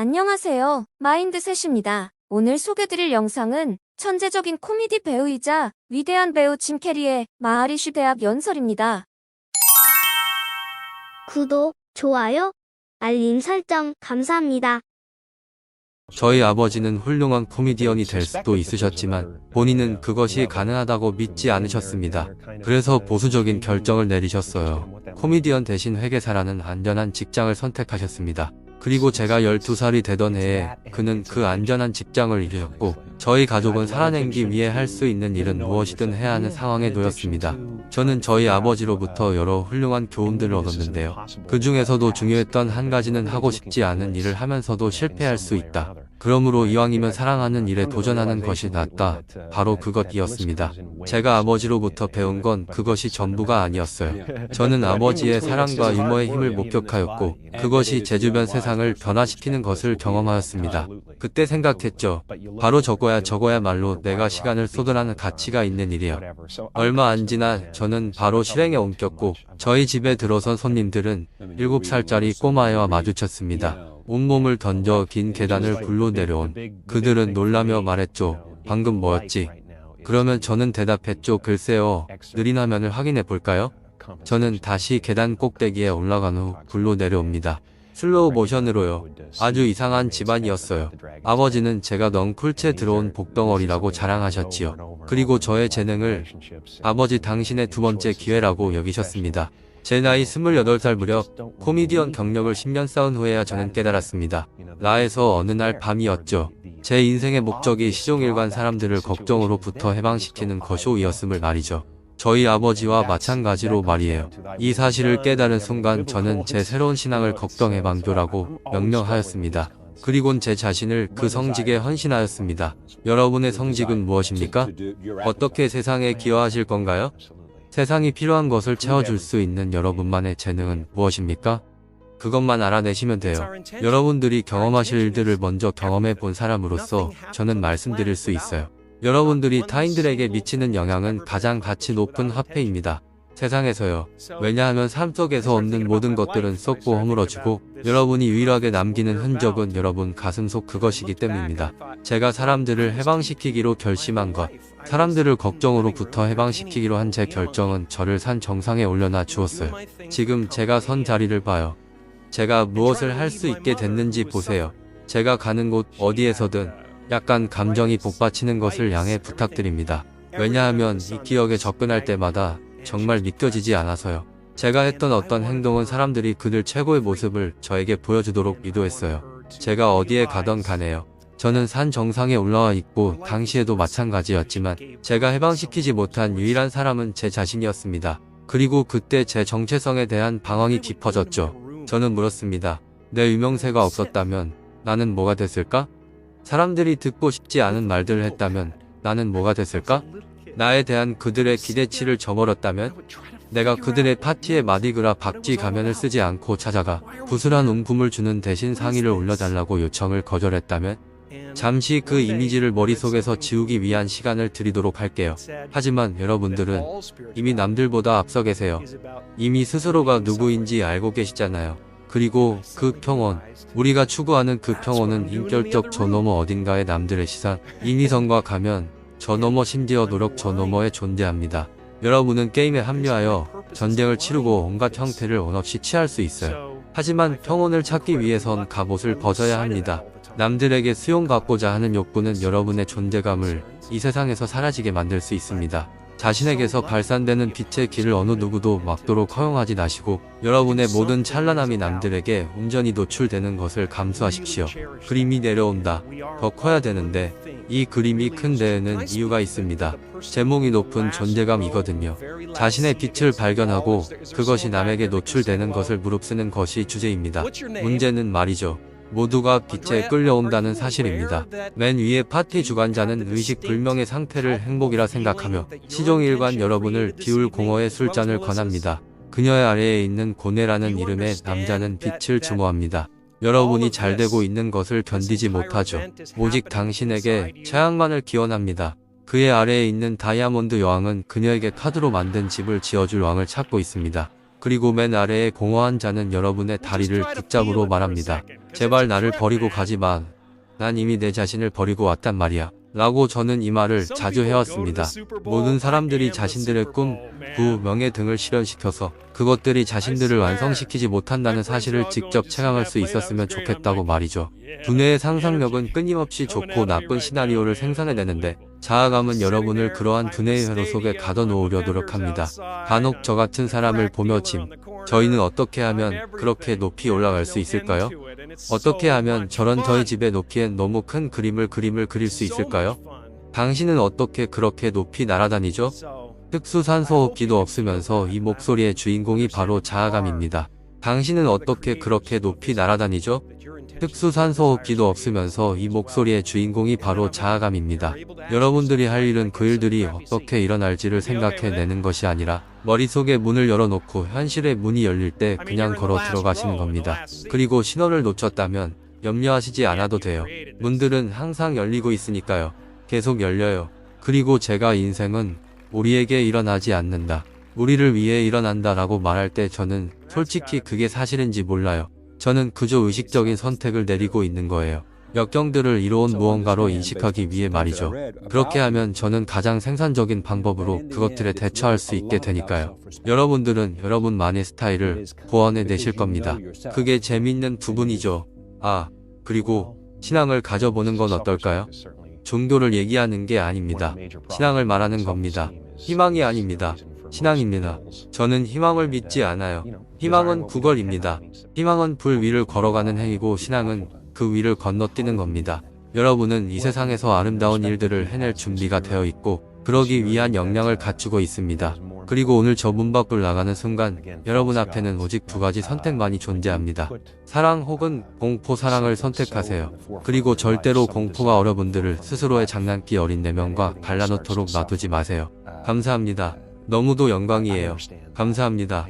안녕하세요. 마인드셋입니다. 오늘 소개드릴 영상은 천재적인 코미디 배우이자 위대한 배우 짐 캐리의 마하리슈 대학 연설입니다. 구독, 좋아요, 알림 설정 감사합니다. 저희 아버지는 훌륭한 코미디언이 될 수도 있으셨지만 본인은 그것이 가능하다고 믿지 않으셨습니다. 그래서 보수적인 결정을 내리셨어요. 코미디언 대신 회계사라는 안전한 직장을 선택하셨습니다. 그리고 제가 12살이 되던 해에 그는 그 안전한 직장을 잃으셨고 저희 가족은 살아내기 위해 할 수 있는 일은 무엇이든 해야 하는 상황에 놓였습니다. 저는 저희 아버지로부터 여러 훌륭한 교훈들을 얻었는데요. 그 중에서도 중요했던 한 가지는 하고 싶지 않은 일을 하면서도 실패할 수 있다. 그러므로 이왕이면 사랑하는 일에 도전하는 것이 낫다. 바로 그것이었습니다. 제가 아버지로부터 배운 건 그것이 전부가 아니었어요. 저는 아버지의 사랑과 유머의 힘을 목격하였고 그것이 제 주변 세상을 변화시키는 것을 경험하였습니다. 그때 생각했죠. 바로 저거야말로 내가 시간을 쏟으라는 가치가 있는 일이야. 얼마 안 지나 저는 바로 실행에 옮겼고 저희 집에 들어선 손님들은 7살짜리 꼬마애와 마주쳤습니다. 온몸을 던져 긴 계단을 굴러 내려온 그들은 놀라며 말했죠. 방금 뭐였지? 그러면 저는 대답했죠. 글쎄요. 느린 화면을 확인해 볼까요? 저는 다시 계단 꼭대기에 올라간 후 굴러 내려옵니다. 슬로우 모션으로요. 아주 이상한 집안이었어요. 아버지는 제가 넝쿨째 들어온 복덩어리라고 자랑하셨지요. 그리고 저의 재능을 아버지 당신의 두 번째 기회라고 여기셨습니다. 제 나이 28살 무렵 코미디언 경력을 10년 쌓은 후에야 저는 깨달았습니다. 라에서 어느 날 밤이었죠. 제 인생의 목적이 시종일관 사람들을 걱정으로부터 해방시키는 것이었음을 말이죠. 저희 아버지와 마찬가지로 말이에요. 이 사실을 깨달은 순간 저는 제 새로운 신앙을 걱정해방교라고 명명하였습니다. 그리곤 제 자신을 그 성직에 헌신하였습니다. 여러분의 성직은 무엇입니까? 어떻게 세상에 기여하실 건가요? 세상이 필요한 것을 채워줄 수 있는 여러분만의 재능은 무엇입니까? 그것만 알아내시면 돼요. 여러분들이 경험하실 일들을 먼저 경험해 본 사람으로서 저는 말씀드릴 수 있어요. 여러분들이 타인들에게 미치는 영향은 가장 가치 높은 화폐입니다. 세상에서요. 왜냐하면 삶 속에서 얻는 모든 것들은 썩고 허물어지고 여러분이 유일하게 남기는 흔적은 여러분 가슴속 그것이기 때문입니다. 제가 사람들을 해방시키기로 결심한 것, 사람들을 걱정으로부터 해방시키기로 한 제 결정은 저를 산 정상에 올려놔 주었어요. 지금 제가 선 자리를 봐요. 제가 무엇을 할 수 있게 됐는지 보세요. 제가 가는 곳 어디에서든 약간 감정이 복받치는 것을 양해 부탁드립니다. 왜냐하면 이 기억에 접근할 때마다 정말 믿겨지지 않아서요. 제가 했던 어떤 행동은 사람들이 그들 최고의 모습을 저에게 보여주도록 유도했어요. 제가 어디에 가던 간에요. 저는 산 정상에 올라와 있고 당시에도 마찬가지였지만 제가 해방시키지 못한 유일한 사람은 제 자신이었습니다. 그리고 그때 제 정체성에 대한 방황이 깊어졌죠. 저는 물었습니다. 내 유명세가 없었다면 나는 뭐가 됐을까? 사람들이 듣고 싶지 않은 말들을 했다면 나는 뭐가 됐을까? 나에 대한 그들의 기대치를 저버렸다면? 내가 그들의 파티에 마디그라 박쥐 가면을 쓰지 않고 찾아가 부스란 움품을 주는 대신 상의를 올려달라고 요청을 거절했다면? 잠시 그 이미지를 머릿속에서 지우기 위한 시간을 드리도록 할게요. 하지만 여러분들은 이미 남들보다 앞서 계세요. 이미 스스로가 누구인지 알고 계시잖아요. 그리고 그 평온, 우리가 추구하는 그 평온은 인격적 저 너머 어딘가의 남들의 시선, 인위성과 가면, 저 너머 심지어 노력 저 너머에 존재합니다. 여러분은 게임에 합류하여 전쟁을 치르고 온갖 형태를 원없이 취할 수 있어요. 하지만 평온을 찾기 위해선 갑옷을 벗어야 합니다. 남들에게 수용받고자 하는 욕구는 여러분의 존재감을 이 세상에서 사라지게 만들 수 있습니다. 자신에게서 발산되는 빛의 길을 어느 누구도 막도록 허용하지 마시고 여러분의 모든 찬란함이 남들에게 온전히 노출되는 것을 감수하십시오. 그림이 내려온다. 더 커야 되는데 이 그림이 큰 데에는 이유가 있습니다. 제목이 높은 존재감이거든요. 자신의 빛을 발견하고 그것이 남에게 노출되는 것을 무릅쓰는 것이 주제입니다. 문제는 말이죠. 모두가 빛에 끌려온다는 사실입니다. 맨 위에 파티 주관자는 의식불명의 상태를 행복이라 생각하며 시종일관 여러분을 비울 공허의 술잔을 권합니다. 그녀의 아래에 있는 고뇌라는 이름의 남자는 빛을 증오합니다. 여러분이 잘되고 있는 것을 견디지 못하죠. 오직 당신에게 최악만을 기원합니다. 그의 아래에 있는 다이아몬드 여왕은 그녀에게 카드로 만든 집을 지어줄 왕을 찾고 있습니다. 그리고 맨 아래에 공허한 자는 여러분의 다리를 붙잡으로 말합니다. 제발 나를 버리고 가지 마. 난 이미 내 자신을 버리고 왔단 말이야. 라고 저는 이 말을 자주 해왔습니다. 모든 사람들이 자신들의 꿈, 부, 명예 등을 실현시켜서 그것들이 자신들을 완성시키지 못한다는 사실을 직접 체감할 수 있었으면 좋겠다고 말이죠. 두뇌의 상상력은 끊임없이 좋고 나쁜 시나리오를 생산해내는데 자아감은 여러분을 그러한 두뇌의 회로 속에 가둬놓으려 노력합니다. 간혹 저 같은 사람을 보며 저희는 어떻게 하면 그렇게 높이 올라갈 수 있을까요? 어떻게 하면 저런 저희 집의 높이엔 너무 큰 그림을 그릴 수 있을까요? 당신은 어떻게 그렇게 높이 날아다니죠? 특수산소호흡기도 없으면서 이 목소리의 주인공이 바로 자아감입니다. 당신은 어떻게 그렇게 높이 날아다니죠? 특수산소호흡기도 없으면서 이 목소리의 주인공이 바로 자아감입니다. 여러분들이 할 일은 그 일들이 어떻게 일어날지를 생각해내는 것이 아니라 머릿속에 문을 열어놓고 현실의 문이 열릴 때 그냥 걸어 들어가시는 겁니다. 그리고 신호를 놓쳤다면 염려하시지 않아도 돼요. 문들은 항상 열리고 있으니까요. 계속 열려요. 그리고 제가 인생은 우리에게 일어나지 않는다, 우리를 위해 일어난다 라고 말할 때 저는 솔직히 그게 사실인지 몰라요. 저는 그저 의식적인 선택을 내리고 있는 거예요. 역경들을 이로운 무언가로 인식하기 위해 말이죠. 그렇게 하면 저는 가장 생산적인 방법으로 그것들에 대처할 수 있게 되니까요. 여러분들은 여러분만의 스타일을 고안해내실 겁니다. 그게 재미있는 부분이죠. 그리고 신앙을 가져보는 건 어떨까요? 종교를 얘기하는 게 아닙니다. 신앙을 말하는 겁니다. 희망이 아닙니다. 신앙입니다. 저는 희망을 믿지 않아요. 희망은 구걸입니다. 희망은 불 위를 걸어가는 행위고 신앙은 그 위를 건너뛰는 겁니다. 여러분은 이 세상에서 아름다운 일들을 해낼 준비가 되어 있고 그러기 위한 역량을 갖추고 있습니다. 그리고 오늘 저 문 밖을 나가는 순간 여러분 앞에는 오직 두 가지 선택만이 존재합니다. 사랑 혹은 공포. 사랑을 선택하세요. 그리고 절대로 공포가 여러분들을 스스로의 장난기 어린 내면과 갈라놓도록 놔두지 마세요. 감사합니다. 너무도 영광이에요. 감사합니다.